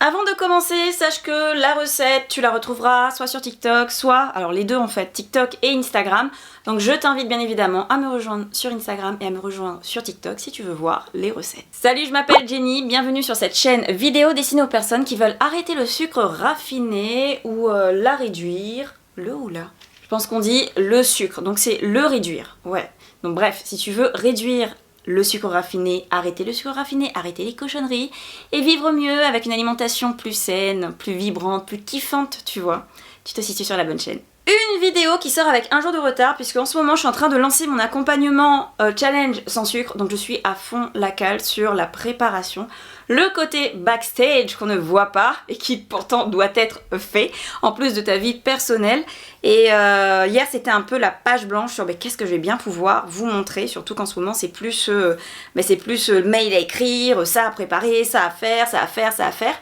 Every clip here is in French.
Avant de commencer, sache que la recette, tu la retrouveras soit sur TikTok, soit, alors les deux en fait, TikTok et Instagram. Donc je t'invite bien évidemment à me rejoindre sur Instagram et à me rejoindre sur TikTok si tu veux voir les recettes. Salut, je m'appelle Jenny, bienvenue sur cette chaîne vidéo destinée aux personnes qui veulent arrêter le sucre raffiné ou la réduire. Le ou la? Je pense qu'on dit le sucre, donc c'est le réduire, ouais. Donc bref, si tu veux réduire le sucre raffiné, arrêter le sucre raffiné, arrêter les cochonneries et vivre mieux avec une alimentation plus saine, plus vibrante, plus kiffante, tu vois. Tu te situes sur la bonne chaîne. Une vidéo qui sort avec un jour de retard puisque en ce moment je suis en train de lancer mon accompagnement challenge sans sucre, donc je suis à fond la cale sur la préparation, le côté backstage qu'on ne voit pas et qui pourtant doit être fait en plus de ta vie personnelle. Et hier c'était un peu la page blanche sur qu'est-ce que je vais bien pouvoir vous montrer, surtout qu'en ce moment c'est plus mail à écrire, ça à préparer, ça à faire, ça à faire, ça à faire.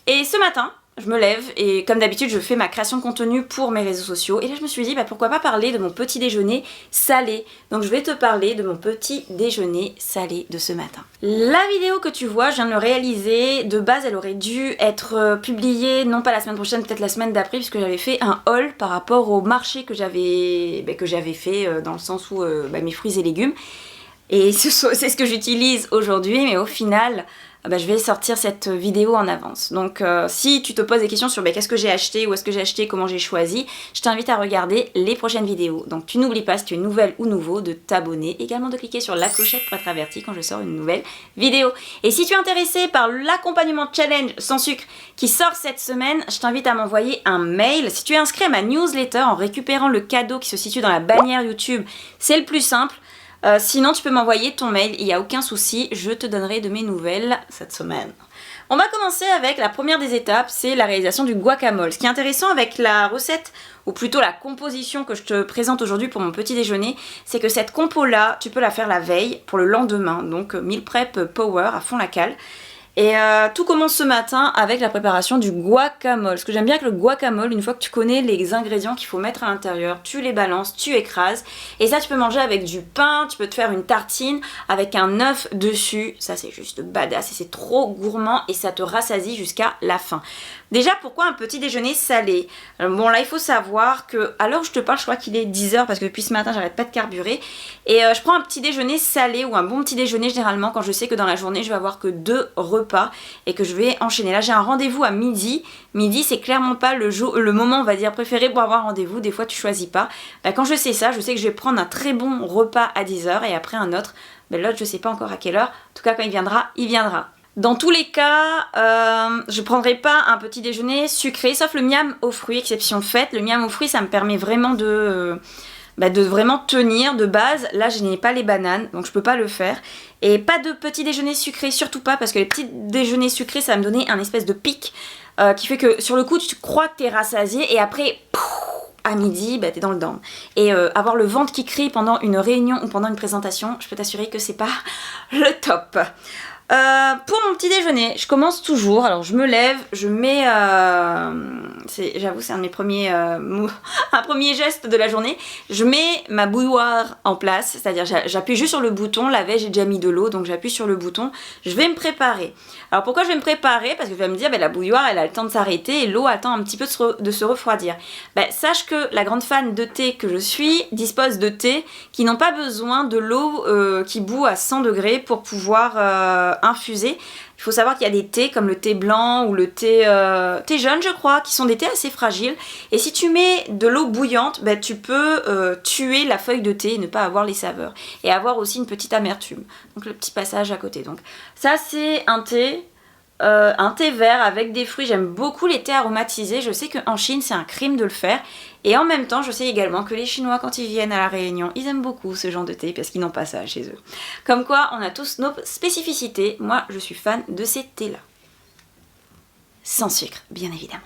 Et ce matin je me lève et comme d'habitude je fais ma création de contenu pour mes réseaux sociaux et là je me suis dit pourquoi pas parler de mon petit déjeuner salé. Donc je vais te parler de mon petit déjeuner salé de ce matin. La vidéo que tu vois, je viens de le réaliser. De base elle aurait dû être publiée non pas la semaine prochaine, peut-être la semaine d'après, puisque j'avais fait un haul par rapport au marché que j'avais fait dans le sens où mes fruits et légumes. Et c'est ce que j'utilise aujourd'hui, mais au final je vais sortir cette vidéo en avance. Donc si tu te poses des questions sur qu'est-ce que j'ai acheté, où est-ce que j'ai acheté, comment j'ai choisi, je t'invite à regarder les prochaines vidéos. Donc tu n'oublies pas, si tu es nouvelle ou nouveau, de t'abonner, également de cliquer sur la clochette pour être averti quand je sors une nouvelle vidéo. Et si tu es intéressé par l'accompagnement challenge sans sucre qui sort cette semaine, je t'invite à m'envoyer un mail. Si tu es inscrit à ma newsletter en récupérant le cadeau qui se situe dans la bannière YouTube, c'est le plus simple. Sinon tu peux m'envoyer ton mail, il n'y a aucun souci, je te donnerai de mes nouvelles cette semaine. On va commencer avec la première des étapes, c'est la réalisation du guacamole. Ce qui est intéressant avec la recette, ou plutôt la composition que je te présente aujourd'hui pour mon petit déjeuner, c'est que cette compo là, tu peux la faire la veille pour le lendemain, donc meal prep power à fond la cale. Et tout commence ce matin avec la préparation du guacamole. Ce que j'aime bien avec le guacamole, une fois que tu connais les ingrédients qu'il faut mettre à l'intérieur, tu les balances, tu écrases. Et ça, tu peux manger avec du pain, tu peux te faire une tartine avec un œuf dessus. Ça, c'est juste badass et c'est trop gourmand et ça te rassasie jusqu'à la fin. Déjà, pourquoi un petit déjeuner salé? Bon, là, il faut savoir que, à l'heure où je te parle, je crois qu'il est 10h parce que depuis ce matin, j'arrête pas de carburer. Et je prends un petit déjeuner salé ou un bon petit déjeuner généralement quand je sais que dans la journée, je vais avoir que 2 repas et que je vais enchaîner. Là, j'ai un rendez-vous à midi. Midi, c'est clairement pas le moment, on va dire, préféré pour avoir un rendez-vous. Des fois, tu choisis pas. Quand je sais ça, je sais que je vais prendre un très bon repas à 10h et après un autre. L'autre, je sais pas encore à quelle heure. En tout cas, quand il viendra, il viendra. Dans tous les cas, je prendrai pas un petit déjeuner sucré, sauf le miam aux fruits, exception faite. Le miam aux fruits, ça me permet vraiment de vraiment tenir de base. Là, je n'ai pas les bananes, donc je peux pas le faire. Et pas de petit déjeuner sucré, surtout pas, parce que les petits déjeuners sucrés, ça va me donner un espèce de pic qui fait que sur le coup, tu crois que t'es rassasié et après, à midi, t'es dans le down. Et avoir le ventre qui crie pendant une réunion ou pendant une présentation, je peux t'assurer que c'est pas le top. Pour mon petit déjeuner, je commence toujours, alors je me lève, je mets, j'avoue c'est un de mes premiers, un premier geste de la journée, je mets ma bouilloire en place, c'est-à-dire j'appuie juste sur le bouton, la veille j'ai déjà mis de l'eau, donc j'appuie sur le bouton, je vais me préparer. Alors pourquoi je vais me préparer? Parce que je vais me dire, la bouilloire elle a le temps de s'arrêter et l'eau attend un petit peu de se refroidir. Sache que la grande fan de thé que je suis dispose de thé qui n'ont pas besoin de l'eau qui bout à 100 degrés pour pouvoir infusé. Il faut savoir qu'il y a des thés comme le thé blanc ou le thé jaune, je crois, qui sont des thés assez fragiles. Et si tu mets de l'eau bouillante, tu peux tuer la feuille de thé et ne pas avoir les saveurs. Et avoir aussi une petite amertume. Donc le petit passage à côté. Donc ça c'est un thé vert avec des fruits. J'aime beaucoup les thés aromatisés. Je sais qu'en Chine c'est un crime de le faire. Et en même temps, je sais également que les Chinois, quand ils viennent à La Réunion, ils aiment beaucoup ce genre de thé parce qu'ils n'ont pas ça chez eux. Comme quoi, on a tous nos spécificités. Moi, je suis fan de ces thés-là. Sans sucre, bien évidemment.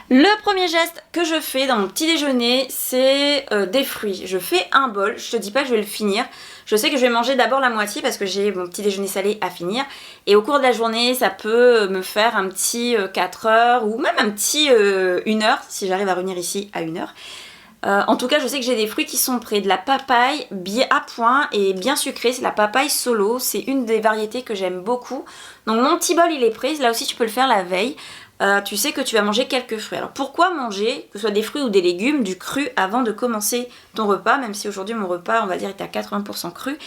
Le premier geste que je fais dans mon petit déjeuner, c'est des fruits. Je fais un bol, je te dis pas que je vais le finir. Je sais que je vais manger d'abord la moitié parce que j'ai mon petit déjeuner salé à finir. Et au cours de la journée, ça peut me faire un petit 4 heures ou même un petit 1 heure si j'arrive à revenir ici à 1 heure. En tout cas, je sais que j'ai des fruits qui sont prêts. De la papaye bien à point et bien sucrée. C'est la papaye solo. C'est une des variétés que j'aime beaucoup. Donc mon petit bol, il est prêt. Là aussi, tu peux le faire la veille. Tu sais que tu vas manger quelques fruits. Alors pourquoi manger, que ce soit des fruits ou des légumes, du cru avant de commencer ton repas, même si aujourd'hui mon repas, on va dire, est à 80% cru.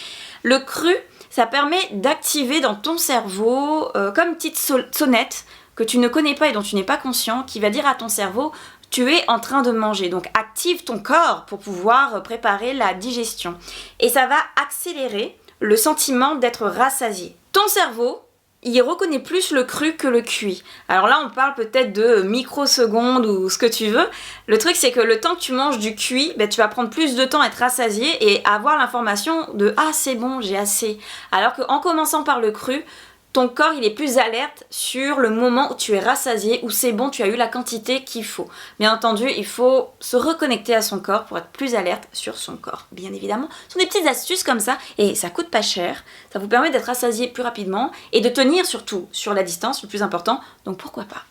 Le cru, ça permet d'activer dans ton cerveau, comme une petite sonnette que tu ne connais pas et dont tu n'es pas conscient, qui va dire à ton cerveau: tu es en train de manger. Donc active ton corps pour pouvoir préparer la digestion. Et ça va accélérer le sentiment d'être rassasié. Ton cerveau, il reconnaît plus le cru que le cuit. Alors là, on parle peut-être de microsecondes ou ce que tu veux. Le truc, c'est que le temps que tu manges du cuit, tu vas prendre plus de temps à être rassasié et avoir l'information de « Ah, c'est bon, j'ai assez ». Alors qu'en commençant par le cru, ton corps, il est plus alerte sur le moment où tu es rassasié, où c'est bon, tu as eu la quantité qu'il faut. Bien entendu, il faut se reconnecter à son corps pour être plus alerte sur son corps, bien évidemment. Ce sont des petites astuces comme ça, et ça coûte pas cher. Ça vous permet d'être rassasié plus rapidement, et de tenir surtout sur la distance, le plus important. Donc pourquoi pas.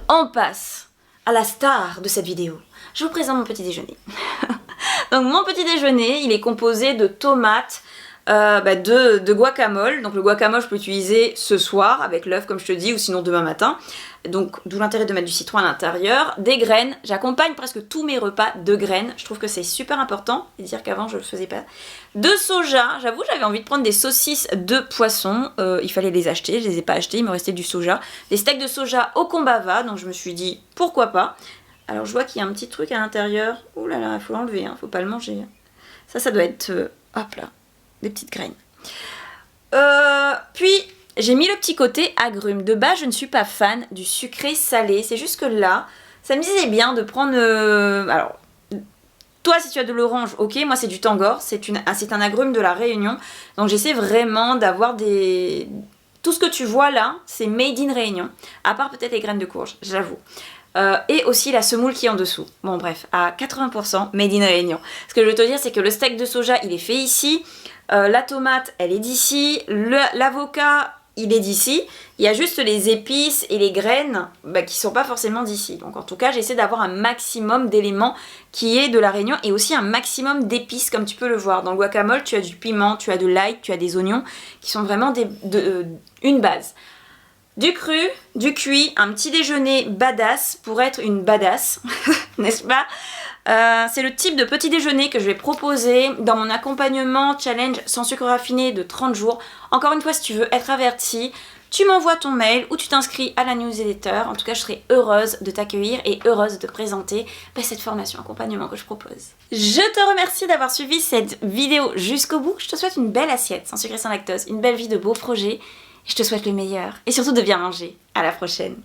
On passe à la star de cette vidéo. Je vous présente mon petit déjeuner. Donc mon petit déjeuner, il est composé de tomates, de guacamole. Donc le guacamole, je peux l'utiliser ce soir avec l'œuf, comme je te dis, ou sinon demain matin. Donc d'où l'intérêt de mettre du citron à l'intérieur. Des graines, j'accompagne presque tous mes repas de graines. Je trouve que c'est super important, et dire qu'avant je le faisais pas. De soja, j'avoue j'avais envie de prendre des saucisses de poisson. Il fallait les acheter, je les ai pas achetées, il me restait du soja. Des steaks de soja au combava, donc je me suis dit pourquoi pas. Alors je vois qu'il y a un petit truc à l'intérieur. Ouh là là, il faut l'enlever, hein, faut pas le manger. Ça doit être... hop là, des petites graines. Puis j'ai mis le petit côté agrumes. De base, je ne suis pas fan du sucré salé. C'est juste que là, ça me disait bien de prendre... alors, toi, si tu as de l'orange, ok. Moi, c'est du tangor. C'est un agrume de la Réunion. Donc, j'essaie vraiment d'avoir des... Tout ce que tu vois là, c'est made in Réunion. À part peut-être les graines de courge, j'avoue. Et aussi la semoule qui est en dessous. Bon bref, à 80% made in Réunion. Ce que je veux te dire, c'est que le steak de soja, il est fait ici. La tomate, elle est d'ici. L'avocat, il est d'ici. Il y a juste les épices et les graines qui sont pas forcément d'ici. Donc en tout cas, j'essaie d'avoir un maximum d'éléments qui est de la Réunion et aussi un maximum d'épices, comme tu peux le voir. Dans le guacamole, tu as du piment, tu as de l'ail, tu as des oignons qui sont vraiment une base. Du cru, du cuit, un petit déjeuner badass pour être une badass, n'est-ce pas? C'est le type de petit déjeuner que je vais proposer dans mon accompagnement challenge sans sucre raffiné de 30 jours. Encore une fois, si tu veux être averti, tu m'envoies ton mail ou tu t'inscris à la newsletter. En tout cas, je serai heureuse de t'accueillir et heureuse de te présenter cette formation accompagnement que je propose. Je te remercie d'avoir suivi cette vidéo jusqu'au bout. Je te souhaite une belle assiette sans sucre et sans lactose, une belle vie de beaux projets. Je te souhaite le meilleur et surtout de bien manger. À la prochaine.